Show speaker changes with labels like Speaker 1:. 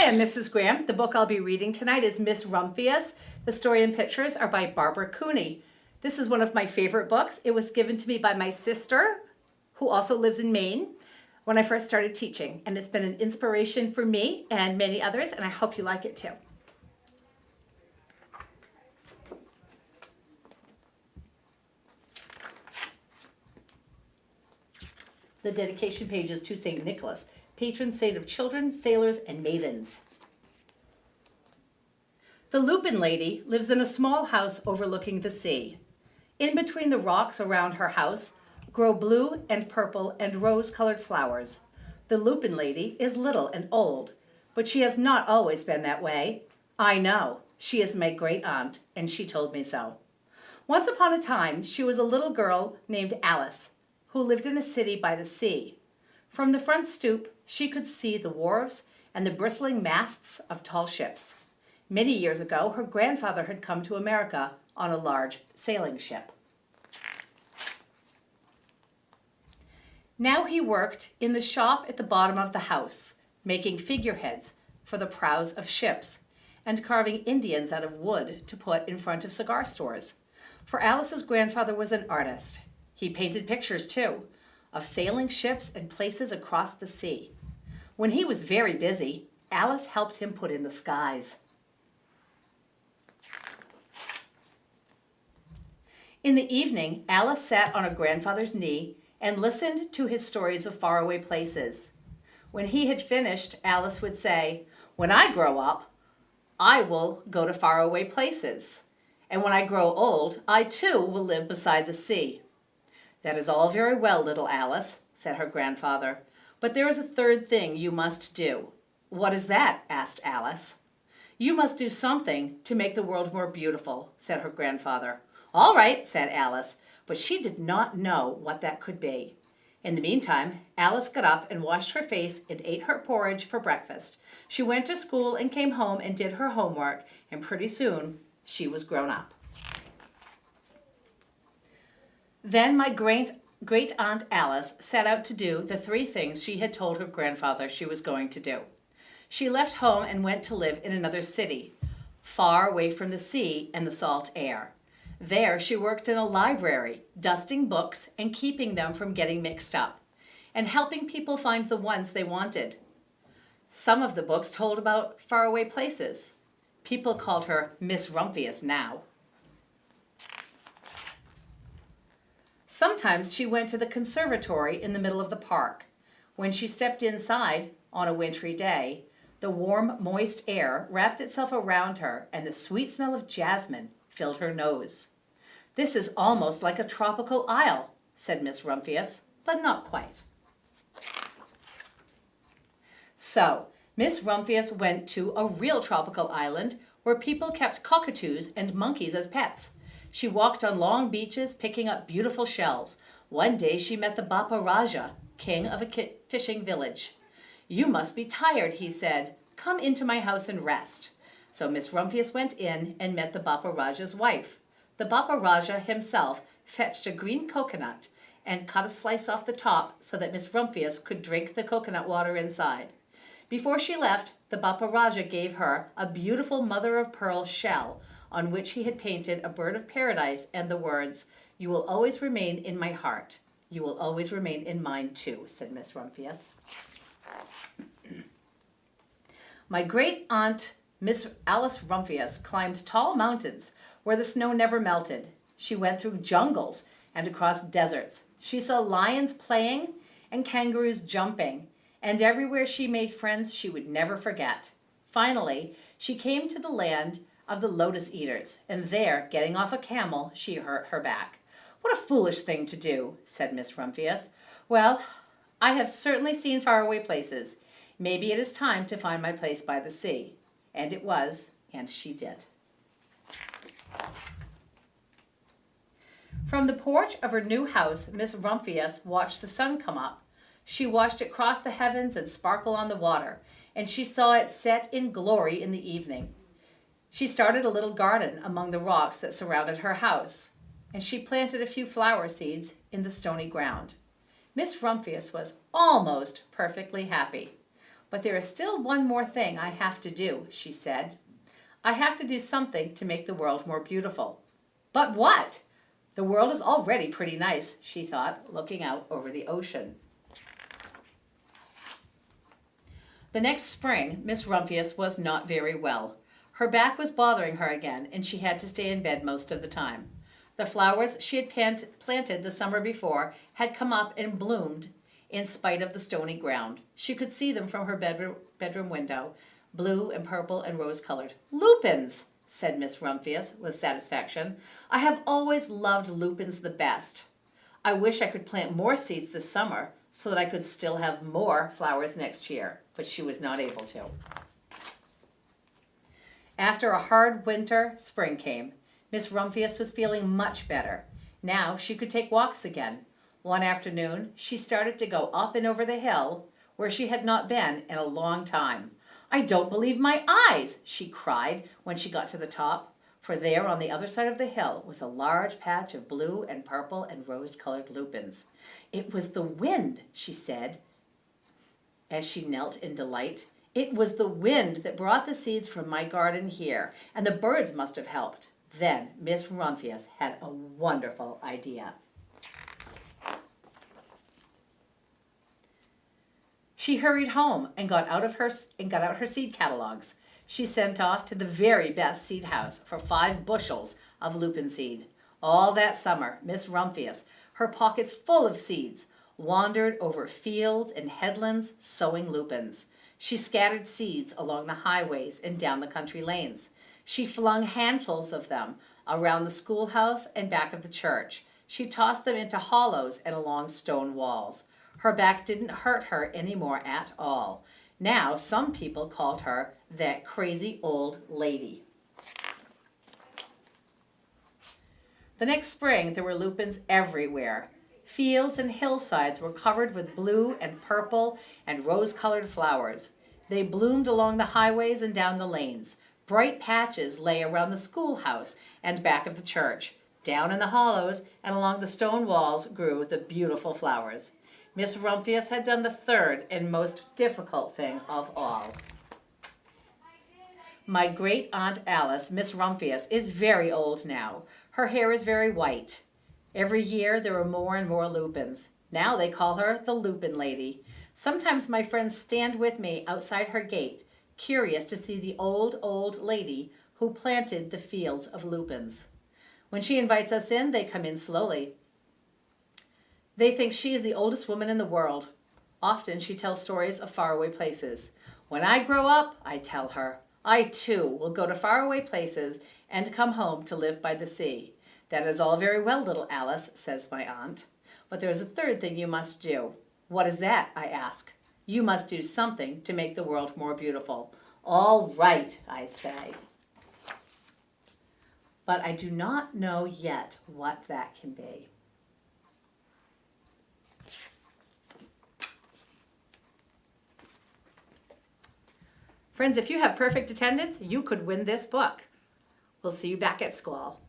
Speaker 1: am Mrs. Graham. The book I'll be reading tonight is Miss Rumphius. The story and pictures are by Barbara Cooney. This is one of my favorite books. It was given to me by my sister, who also lives in Maine, when I first started teaching. And it's been an inspiration for me and many others, and I hope you like it too. The dedication page is to St. Nicholas, patron saint of children, sailors, and maidens. The Lupin Lady lives in a small house overlooking the sea. In between the rocks around her house grow blue and purple and rose-colored flowers. The Lupin Lady is little and old, but she has not always been that way. I know. She is my great aunt, and she told me so. Once upon a time, she was a little girl named Alice, who lived in a city by the sea. From the front stoop, she could see the wharves and the bristling masts of tall ships. Many years ago, her grandfather had come to America on a large sailing ship. Now he worked in the shop at the bottom of the house, making figureheads for the prows of ships and carving Indians out of wood to put in front of cigar stores. For Alice's grandfather was an artist. He painted pictures, too, of sailing ships and places across the sea. When he was very busy, Alice helped him put in the skies. In the evening, Alice sat on her grandfather's knee and listened to his stories of faraway places. When he had finished, Alice would say, "When I grow up, I will go to faraway places. And when I grow old, I too will live beside the sea." "That is all very well, little Alice," said her grandfather, "but there is a third thing you must do." "What is that?" asked Alice. "You must do something to make the world more beautiful," said her grandfather. "All right," said Alice, but she did not know what that could be. In the meantime, Alice got up and washed her face and ate her porridge for breakfast. She went to school and came home and did her homework, and pretty soon she was grown up. Then my great-aunt Alice set out to do the 3 things she had told her grandfather she was going to do. She left home and went to live in another city, far away from the sea and the salt air. There she worked in a library, dusting books and keeping them from getting mixed up, and helping people find the ones they wanted. Some of the books told about faraway places. People called her Miss Rumphius now. Sometimes she went to the conservatory in the middle of the park. When she stepped inside on a wintry day, the warm, moist air wrapped itself around her, and the sweet smell of jasmine filled her nose. "This is almost like a tropical isle," said Miss Rumphius, but not quite. So Miss Rumphius went to a real tropical island where people kept cockatoos and monkeys as pets. She walked on long beaches picking up beautiful shells. One day she met the Bapa Raja, king of a fishing village. "You must be tired," he said. "Come into my house and rest." So Miss Rumphius went in and met the Bapa Raja's wife. The Bapa Raja himself fetched a green coconut and cut a slice off the top so that Miss Rumphius could drink the coconut water inside. Before she left, the Bapa Raja gave her a beautiful mother-of-pearl shell on which he had painted a bird of paradise and the words, "You will always remain in my heart. You will always remain in mine too," said Miss Rumphius. My great-aunt, Miss Alice Rumphius, climbed tall mountains where the snow never melted. She went through jungles and across deserts. She saw lions playing and kangaroos jumping, and everywhere she made friends she would never forget. Finally, she came to the land of the lotus eaters, and there, getting off a camel, she hurt her back. "What a foolish thing to do," said Miss Rumphius. "Well, I have certainly seen faraway places. Maybe it is time to find my place by the sea." And it was, and she did. From the porch of her new house, Miss Rumphius watched the sun come up. She watched it cross the heavens and sparkle on the water, and she saw it set in glory in the evening. She started a little garden among the rocks that surrounded her house, and she planted a few flower seeds in the stony ground. Miss Rumphius was almost perfectly happy. But there is still one more thing I have to do, she said. I have to do something to make the world more beautiful. But what? The world is already pretty nice, she thought, looking out over the ocean. The next spring, Miss Rumphius was not very well. Her back was bothering her again, and she had to stay in bed most of the time. The flowers she had planted the summer before had come up and bloomed in spite of the stony ground. She could see them from her bedroom window, blue and purple and rose-colored. Lupins, said Miss Rumphius with satisfaction. I have always loved lupins the best. I wish I could plant more seeds this summer so that I could still have more flowers next year, but she was not able to. After a hard winter, spring came. Miss Rumphius was feeling much better. Now she could take walks again. One afternoon, she started to go up and over the hill where she had not been in a long time. I don't believe my eyes, she cried when she got to the top, for there on the other side of the hill was a large patch of blue and purple and rose-colored lupins. It was the wind, she said as she knelt in delight. It was the wind that brought the seeds from my garden here, and the birds must have helped. Then Miss Rumphius had a wonderful idea. She hurried home and got out her seed catalogs. She sent off to the very best seed house for 5 bushels of lupin seed. All that summer, Miss Rumphius, her pockets full of seeds, wandered over fields and headlands sowing lupins. She scattered seeds along the highways and down the country lanes. She flung handfuls of them around the schoolhouse and back of the church. She tossed them into hollows and along stone walls. Her back didn't hurt her anymore at all. Now some people called her that crazy old lady. The next spring there were lupins everywhere. Fields and hillsides were covered with blue and purple and rose-colored flowers. They bloomed along the highways and down the lanes. Bright patches lay around the schoolhouse and back of the church. Down in the hollows and along the stone walls grew the beautiful flowers. Miss Rumphius had done the third and most difficult thing of all. My great-aunt Alice, Miss Rumphius, is very old now. Her hair is very white. Every year there are more and more lupins. Now they call her the Lupin Lady. Sometimes my friends stand with me outside her gate, curious to see the old lady who planted the fields of lupins. When she invites us in, they come in slowly. They think she is the oldest woman in the world. Often she tells stories of faraway places. When I grow up, I tell her, I too will go to faraway places and come home to live by the sea. That is all very well, little Alice, says my aunt. But there is a third thing you must do. What is that? I ask. You must do something to make the world more beautiful. All right, I say. But I do not know yet what that can be. Friends, if you have perfect attendance, you could win this book. We'll see you back at school.